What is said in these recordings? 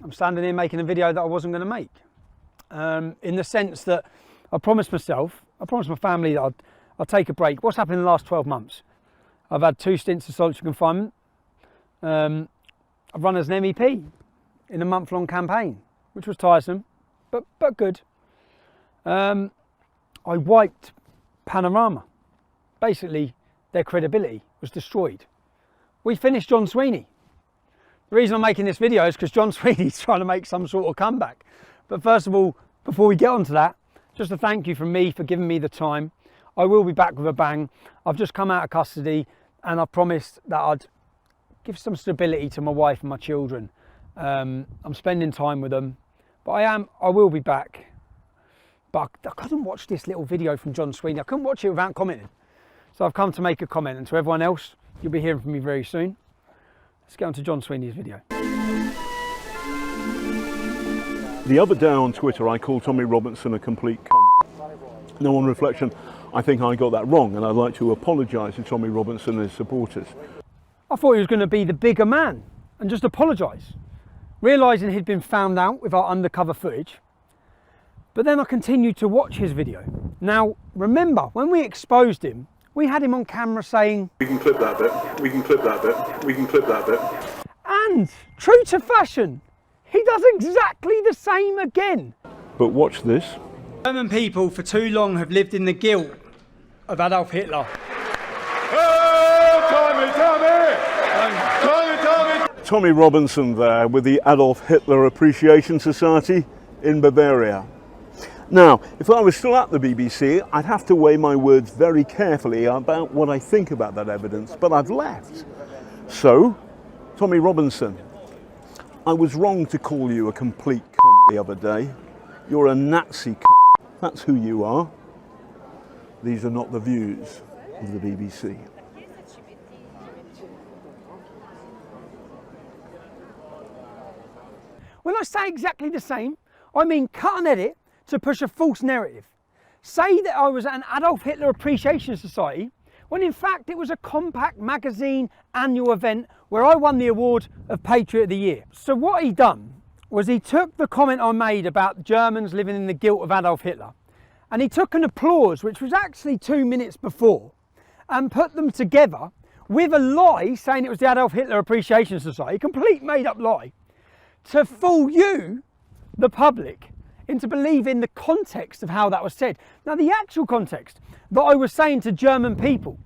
I'm standing here making a video that I wasn't going to make. In the sense that I promised myself, I promised my family that I'd take a break. What's happened in the last 12 months? I've had 2 stints of solitary confinement. I've run as an MEP in a month-long campaign, which was tiresome, but good. I wiped Panorama. Basically, their credibility was destroyed. We finished John Sweeney. The reason I'm making this video is because John Sweeney's trying to make some sort of comeback. But first of all, before we get onto that, just a thank you from me for giving me the time. I will be back with a bang. I've just come out of custody and I promised that I'd give some stability to my wife and my children. I'm spending time with them, but I will be back. But I couldn't watch this little video from John Sweeney. I couldn't watch it without commenting. So I've come to make a comment, and to everyone else, you'll be hearing from me very soon. Let's get on to John Sweeney's video. The other day on Twitter, I called Tommy Robinson a complete cunt. Now, on reflection, I think I got that wrong, and I'd like to apologise to Tommy Robinson and his supporters. I thought he was going to be the bigger man and just apologise, realising he'd been found out with our undercover footage. But then I continued to watch his video. Now, remember, when we exposed him, we had him on camera saying, "We can clip that bit, we can clip that bit, we can clip that bit." And, true to fashion, he does exactly the same again. But watch this. German people for too long have lived in the guilt of Adolf Hitler. Tommy Robinson there with the Adolf Hitler Appreciation Society in Bavaria. Now, if I was still at the BBC, I'd have to weigh my words very carefully about what I think about that evidence, but I've left. So, Tommy Robinson, I was wrong to call you a complete cunt the other day. You're a Nazi cunt. That's who you are. These are not the views of the BBC. When I say exactly the same, I mean cut and edit to push a false narrative. Say that I was at an Adolf Hitler Appreciation Society, when in fact it was a Compact magazine annual event where I won the award of Patriot of the Year. So what he done was he took the comment I made about Germans living in the guilt of Adolf Hitler, and he took an applause, which was actually 2 minutes before, and put them together with a lie saying it was the Adolf Hitler Appreciation Society, a complete made up lie, to fool you, the public, into believing the context of how that was said. Now, the actual context that I was saying to German people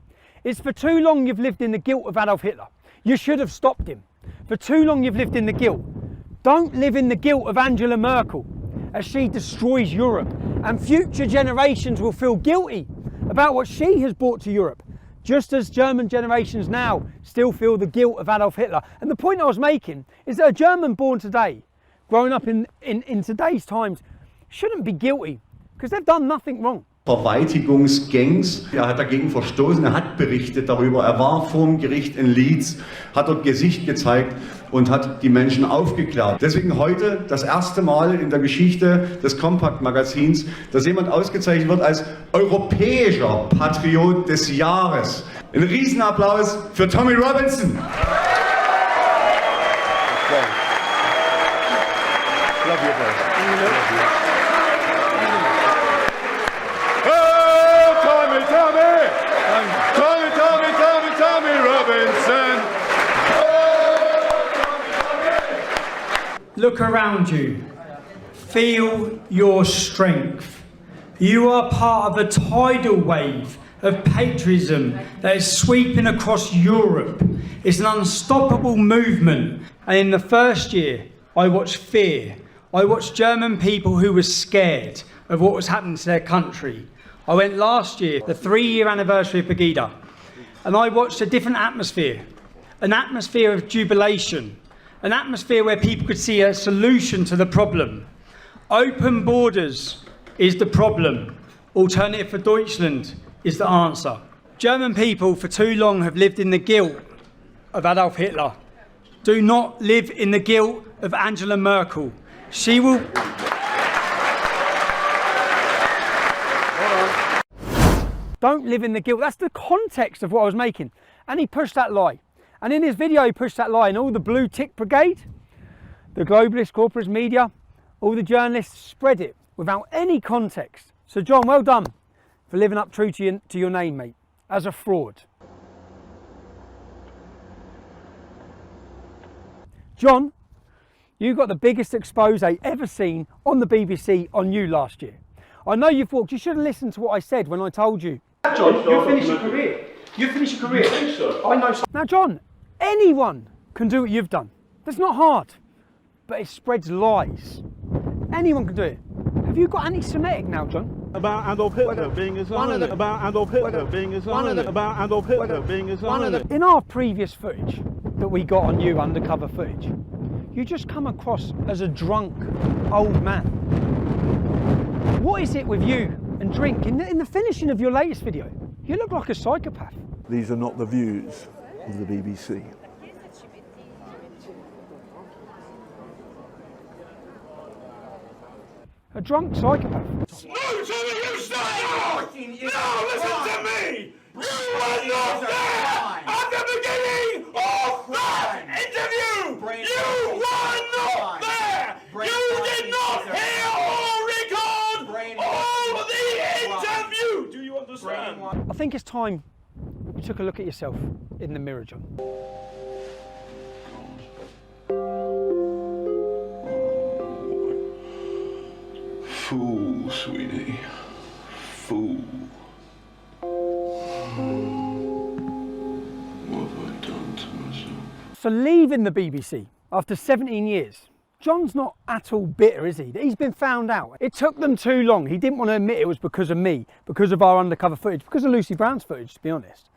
is, for too long you've lived in the guilt of Adolf Hitler. You should have stopped him. For too long you've lived in the guilt. Don't live in the guilt of Angela Merkel as she destroys Europe, and future generations will feel guilty about what she has brought to Europe, just as German generations now still feel the guilt of Adolf Hitler. And the point I was making is that a German born today, growing up in today's times, shouldn't be guilty, because they've done nothing wrong. Verwaltigungsgangs. Er hat dagegen verstoßen, er hat berichtet darüber, er war vor dem Gericht in Leeds, hat dort Gesicht gezeigt und hat die Menschen aufgeklärt. Deswegen heute das erste Mal in der Geschichte des Compact-Magazins, dass jemand ausgezeichnet wird als europäischer Patriot des Jahres. Ein Riesenapplaus für Tommy Robinson. Look around you. Feel your strength. You are part of a tidal wave of patriotism that is sweeping across Europe. It's an unstoppable movement. And in the first year, I watched fear. I watched German people who were scared of what was happening to their country. I went last year, the 3-year anniversary of Pegida, and I watched a different atmosphere, an atmosphere of jubilation, an atmosphere where people could see a solution to the problem. Open borders is the problem. Alternative for Deutschland is the answer. German people for too long have lived in the guilt of Adolf Hitler. Do not live in the guilt of Angela Merkel. She will... Don't live in the guilt. That's the context of what I was making. And he pushed that lie. And in his video, he pushed that lie. And all the blue tick brigade, The globalist corporate media, all the journalists spread it without any context. So John, well done for living up true to your name, mate, as a fraud. John, you got the biggest expose ever seen on the BBC on you last year. I know you've walked, you should have listened to what I said when I told you. John, you'll finish your career. You'll finish your career. You think so? I know. Now John, anyone can do what you've done. That's not hard, but it spreads lies. Anyone can do it. Have you got anti-Semitic now, John? About Adolf Hitler being a Zionist. About Adolf Hitler being a Zionist. About Adolf Hitler being a Zionist. In our previous footage that we got on you, undercover footage, you just come across as a drunk old man. What is it with you and drink? In the finishing of your latest video, you look like a psychopath. These are not the views of the BBC. A drunk psychopath. No, Tommy, you stop! No, listen to me! You were not there at the beginning of that interview! You were not there! You did not hear or record all the interview! Do you understand? I think it's time you took a look at yourself in the mirror, John. Fool, Sweeney. Fool. What have I done to myself? For leaving the BBC after 17 years, John's not at all bitter, is he? He's been found out. It took them too long. He didn't want to admit it was because of me, because of our undercover footage, because of Lucy Brown's footage, to be honest.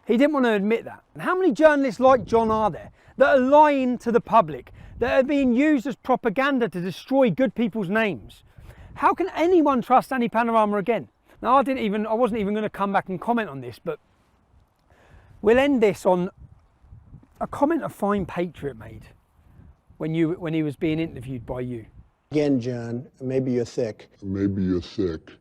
He didn't want to admit that. And how many journalists like John are there that are lying to the public, that are being used as propaganda to destroy good people's names? How can anyone trust any Panorama again? Now, I wasn't even going to come back and comment on this, but we'll end this on a comment a fine patriot made when he was being interviewed by you. Again, John, maybe you're thick. Maybe you're thick.